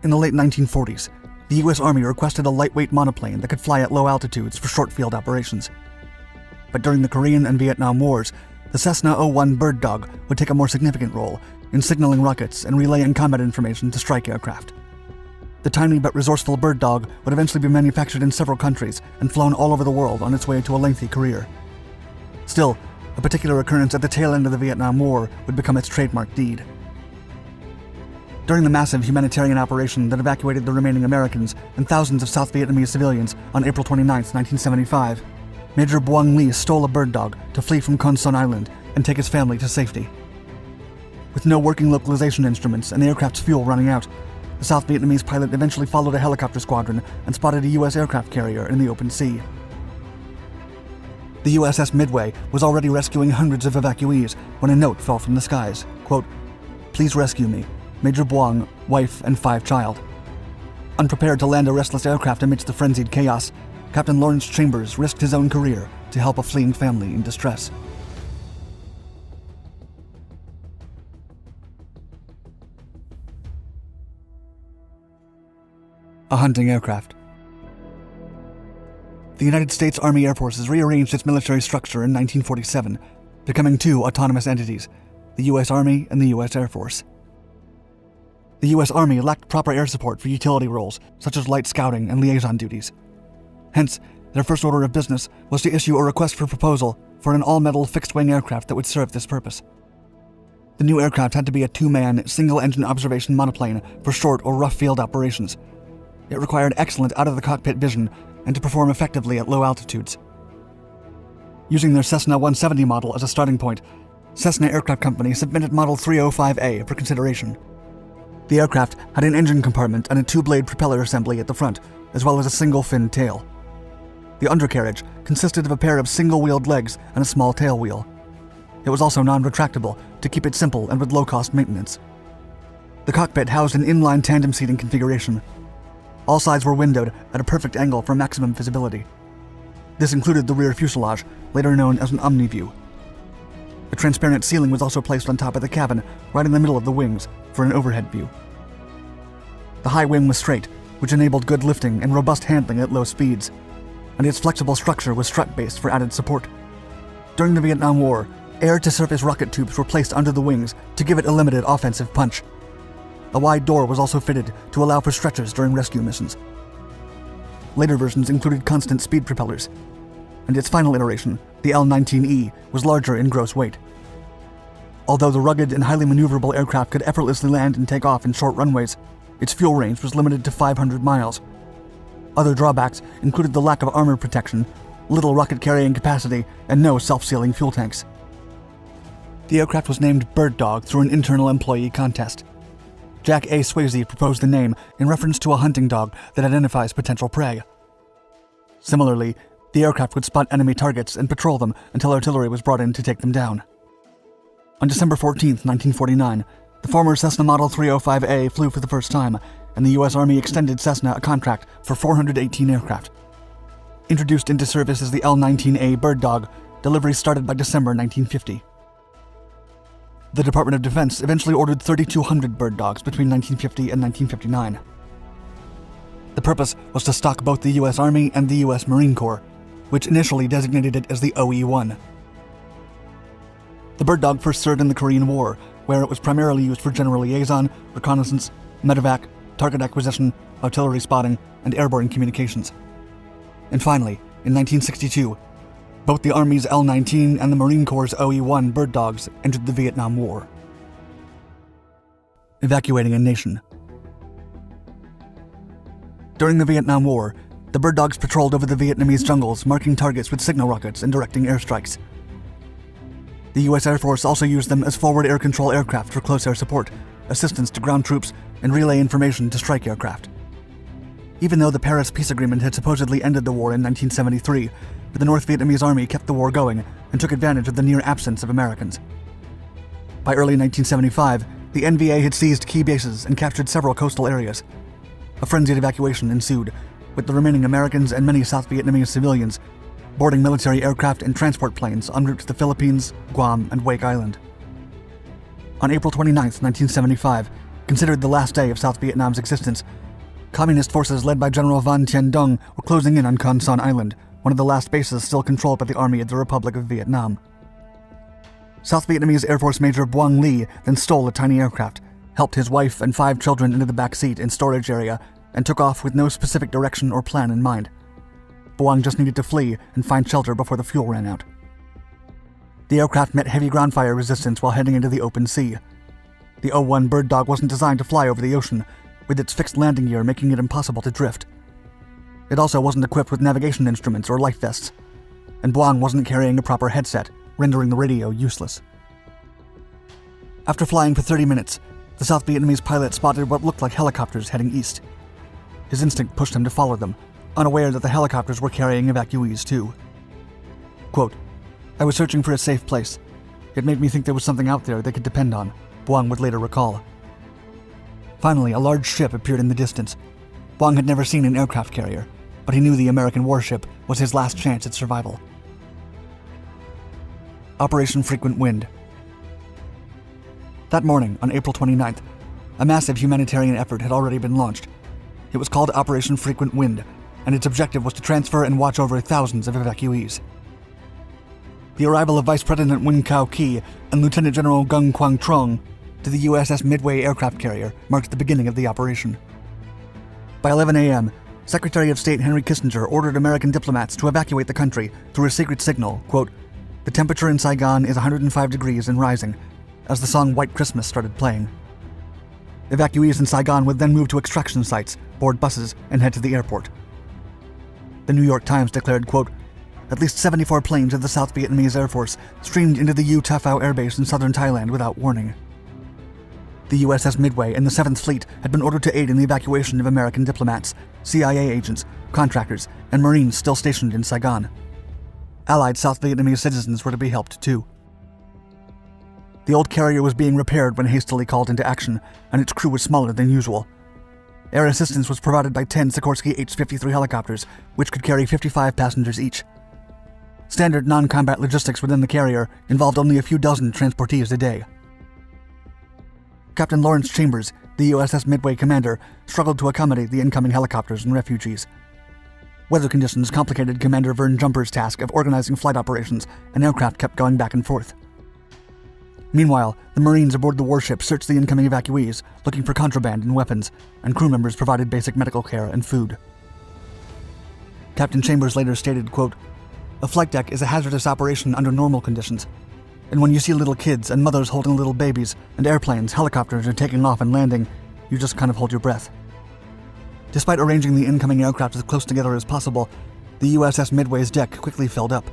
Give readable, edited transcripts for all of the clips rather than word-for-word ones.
In the late 1940s, the U.S. Army requested a lightweight monoplane that could fly at low altitudes for short field operations. But during the Korean and Vietnam Wars, the Cessna O-1 Bird Dog would take a more significant role in signaling rockets and relaying combat information to strike aircraft. The tiny but resourceful Bird Dog would eventually be manufactured in several countries and flown all over the world on its way to a lengthy career. Still, a particular occurrence at the tail end of the Vietnam War would become its trademark deed. During the massive humanitarian operation that evacuated the remaining Americans and thousands of South Vietnamese civilians on April 29, 1975, Major Buang-Ly stole a bird dog to flee from Con Son Island and take his family to safety. With no working localization instruments and the aircraft's fuel running out, the South Vietnamese pilot eventually followed a helicopter squadron and spotted a U.S. aircraft carrier in the open sea. The USS Midway was already rescuing hundreds of evacuees when a note fell from the skies. Quote, "Please rescue me. Major Buang, wife, and 5 child." Unprepared to land a restless aircraft amidst the frenzied chaos, Captain Lawrence Chambers risked his own career to help a fleeing family in distress. A hunting aircraft. The United States Army Air Forces rearranged its military structure in 1947, becoming 2 autonomous entities, the U.S. Army and the U.S. Air Force. The U.S. Army lacked proper air support for utility roles, such as light scouting and liaison duties. Hence, their first order of business was to issue a request for proposal for an all-metal fixed-wing aircraft that would serve this purpose. The new aircraft had to be a 2-man, single-engine observation monoplane for short or rough field operations. It required excellent out-of-the-cockpit vision and to perform effectively at low altitudes. Using their Cessna 170 model as a starting point, Cessna Aircraft Company submitted Model 305A for consideration. The aircraft had an engine compartment and a 2-blade propeller assembly at the front, as well as a single-fin tail. The undercarriage consisted of a pair of single-wheeled legs and a small tail wheel. It was also non-retractable to keep it simple and with low-cost maintenance. The cockpit housed an inline tandem seating configuration. All sides were windowed at a perfect angle for maximum visibility. This included the rear fuselage, later known as an omniview. A transparent ceiling was also placed on top of the cabin, right in the middle of the wings, for an overhead view. The high wing was straight, which enabled good lifting and robust handling at low speeds, and its flexible structure was strut-based for added support. During the Vietnam War, air-to-surface rocket tubes were placed under the wings to give it a limited offensive punch. A wide door was also fitted to allow for stretchers during rescue missions. Later versions included constant speed propellers, and its final iteration, the L-19E, was larger in gross weight. Although the rugged and highly maneuverable aircraft could effortlessly land and take off in short runways, its fuel range was limited to 500 miles. Other drawbacks included the lack of armor protection, little rocket carrying capacity, and no self-sealing fuel tanks. The aircraft was named Bird Dog through an internal employee contest. Jack A. Swayze proposed the name in reference to a hunting dog that identifies potential prey. Similarly, the aircraft would spot enemy targets and patrol them until artillery was brought in to take them down. On December 14, 1949, the former Cessna Model 305A flew for the first time, and the U.S. Army extended Cessna a contract for 418 aircraft. Introduced into service as the L-19A Bird Dog, delivery started by December 1950. The Department of Defense eventually ordered 3,200 bird dogs between 1950 and 1959. The purpose was to stock both the U.S. Army and the U.S. Marine Corps, which initially designated it as the OE-1. The bird dog first served in the Korean War, where it was primarily used for general liaison, reconnaissance, medevac, target acquisition, artillery spotting, and airborne communications. And finally, in 1962, both the Army's L-19 and the Marine Corps' OE-1 bird dogs entered the Vietnam War. Evacuating a nation. During the Vietnam War, the bird dogs patrolled over the Vietnamese jungles, marking targets with signal rockets and directing airstrikes. The U.S. Air Force also used them as forward air control aircraft for close air support, assistance to ground troops, and relay information to strike aircraft. Even though the Paris Peace Agreement had supposedly ended the war in 1973, the North Vietnamese Army kept the war going and took advantage of the near absence of Americans. By early 1975, the NVA had seized key bases and captured several coastal areas. A frenzied evacuation ensued, with the remaining Americans and many South Vietnamese civilians boarding military aircraft and transport planes en route to the Philippines, Guam, and Wake Island. On April 29, 1975, Considered the last day of South Vietnam's existence, Communist forces led by General Van Tien Dung were closing in on Con Son Island, one of the last bases still controlled by the Army of the Republic of Vietnam. South Vietnamese Air Force Major Buang-Ly then stole a tiny aircraft, helped his wife and 5 children into the back seat and storage area, and took off with no specific direction or plan in mind. Buang just needed to flee and find shelter before the fuel ran out. The aircraft met heavy ground fire resistance while heading into the open sea. The O-1 Bird Dog wasn't designed to fly over the ocean, with its fixed landing gear making it impossible to drift. It also wasn't equipped with navigation instruments or life vests, and Buang wasn't carrying a proper headset, rendering the radio useless. After flying for 30 minutes, the South Vietnamese pilot spotted what looked like helicopters heading east. His instinct pushed him to follow them, unaware that the helicopters were carrying evacuees too. Quote, "I was searching for a safe place. It made me think there was something out there they could depend on," Buang would later recall. Finally, a large ship appeared in the distance. Buang had never seen an aircraft carrier, but he knew the American warship was his last chance at survival. Operation Frequent Wind. That morning, on April 29th, a massive humanitarian effort had already been launched. It was called Operation Frequent Wind, and its objective was to transfer and watch over thousands of evacuees. The arrival of Vice President Nguyen Cao Ky and Lieutenant General Gung Quang Trong to the USS Midway aircraft carrier marked the beginning of the operation. By 11 a.m., Secretary of State Henry Kissinger ordered American diplomats to evacuate the country through a secret signal, quote, "The temperature in Saigon is 105 degrees and rising," as the song White Christmas started playing. Evacuees in Saigon would then move to extraction sites, board buses, and head to the airport. The New York Times declared, quote, "At least 74 planes of the South Vietnamese Air Force streamed into the U Ta Phao Air Base in southern Thailand without warning." The USS Midway and the 7th Fleet had been ordered to aid in the evacuation of American diplomats, CIA agents, contractors, and Marines still stationed in Saigon. Allied South Vietnamese citizens were to be helped too. The old carrier was being repaired when hastily called into action, and its crew was smaller than usual. Air assistance was provided by 10 Sikorsky H-53 helicopters, which could carry 55 passengers each. Standard non-combat logistics within the carrier involved only a few dozen transportees a day. Captain Lawrence Chambers, the USS Midway commander, struggled to accommodate the incoming helicopters and refugees. Weather conditions complicated Commander Vern Jumper's task of organizing flight operations, and aircraft kept going back and forth. Meanwhile, the Marines aboard the warship searched the incoming evacuees, looking for contraband and weapons, and crew members provided basic medical care and food. Captain Chambers later stated, quote, "A flight deck is a hazardous operation under normal conditions. And when you see little kids and mothers holding little babies, and airplanes, helicopters are taking off and landing, you just kind of hold your breath." Despite arranging the incoming aircraft as close together as possible, the USS Midway's deck quickly filled up.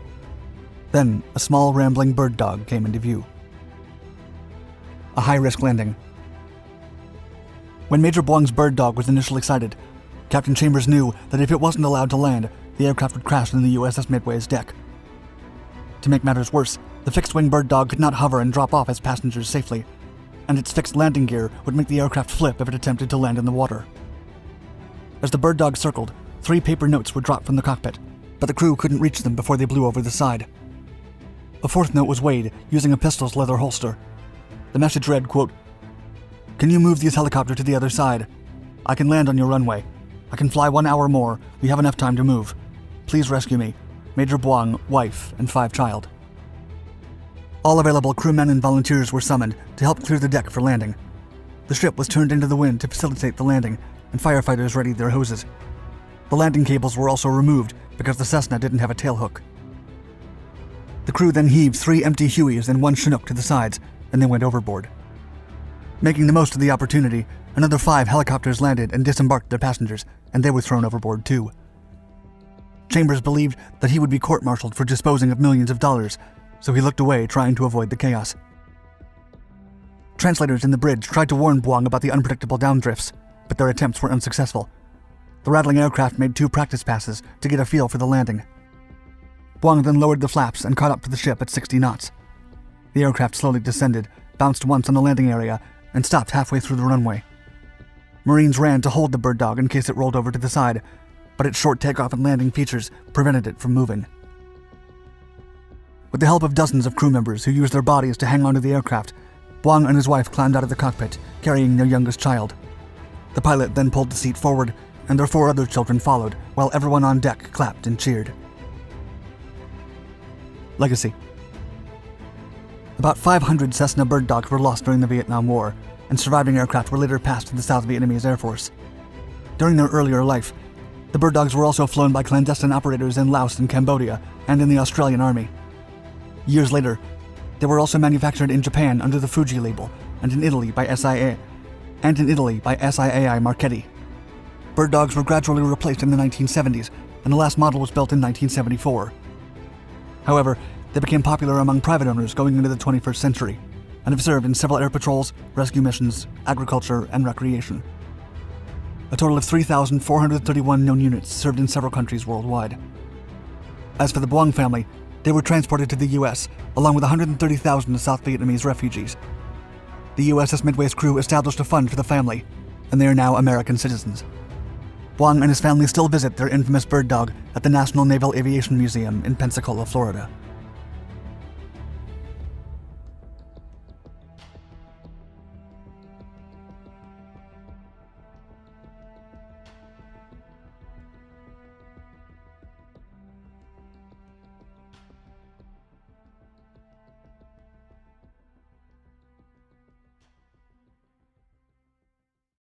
Then, a small rambling bird dog came into view. A high-risk landing. When Major Buang's bird dog was initially sighted, Captain Chambers knew that if it wasn't allowed to land, the aircraft would crash in the USS Midway's deck. To make matters worse, the fixed-wing bird dog could not hover and drop off its passengers safely, and its fixed landing gear would make the aircraft flip if it attempted to land in the water. As the bird dog circled, 3 paper notes were dropped from the cockpit, but the crew couldn't reach them before they blew over the side. A 4th note was weighed using a pistol's leather holster. The message read, quote, "Can you move this helicopter to the other side? I can land on your runway. I can fly 1 hour more. We have enough time to move. Please rescue me. Major Buang, wife, and 5 child." All available crewmen and volunteers were summoned to help clear the deck for landing. The ship was turned into the wind to facilitate the landing, and firefighters readied their hoses. The landing cables were also removed because the Cessna didn't have a tailhook. The crew then heaved 3 empty Hueys and 1 Chinook to the sides, and they went overboard. Making the most of the opportunity, another 5 helicopters landed and disembarked their passengers, and they were thrown overboard too. Chambers believed that he would be court-martialed for disposing of millions of dollars, so he looked away, trying to avoid the chaos. Translators in the bridge tried to warn Buang about the unpredictable downdrifts, but their attempts were unsuccessful. The rattling aircraft made 2 practice passes to get a feel for the landing. Buang then lowered the flaps and caught up to the ship at 60 knots. The aircraft slowly descended, bounced once on the landing area, and stopped halfway through the runway. Marines ran to hold the bird dog in case it rolled over to the side, but its short takeoff and landing features prevented it from moving. With the help of dozens of crew members who used their bodies to hang onto the aircraft, Buang and his wife climbed out of the cockpit, carrying their youngest child. The pilot then pulled the seat forward, and their 4 other children followed, while everyone on deck clapped and cheered. Legacy. About 500 Cessna Bird Dogs were lost during the Vietnam War, and surviving aircraft were later passed to the South Vietnamese Air Force. During their earlier life, the Bird Dogs were also flown by clandestine operators in Laos and Cambodia, and in the Australian Army. Years later, they were also manufactured in Japan under the Fuji label, and in Italy by SIAI Marchetti. Bird Dogs were gradually replaced in the 1970s, and the last model was built in 1974. However, they became popular among private owners going into the 21st century, and have served in several air patrols, rescue missions, agriculture, and recreation. A total of 3,431 known units served in several countries worldwide. As for the Buang family, they were transported to the U.S., along with 130,000 South Vietnamese refugees. The USS Midway's crew established a fund for the family, and they are now American citizens. Buang and his family still visit their infamous bird dog at the National Naval Aviation Museum in Pensacola, Florida.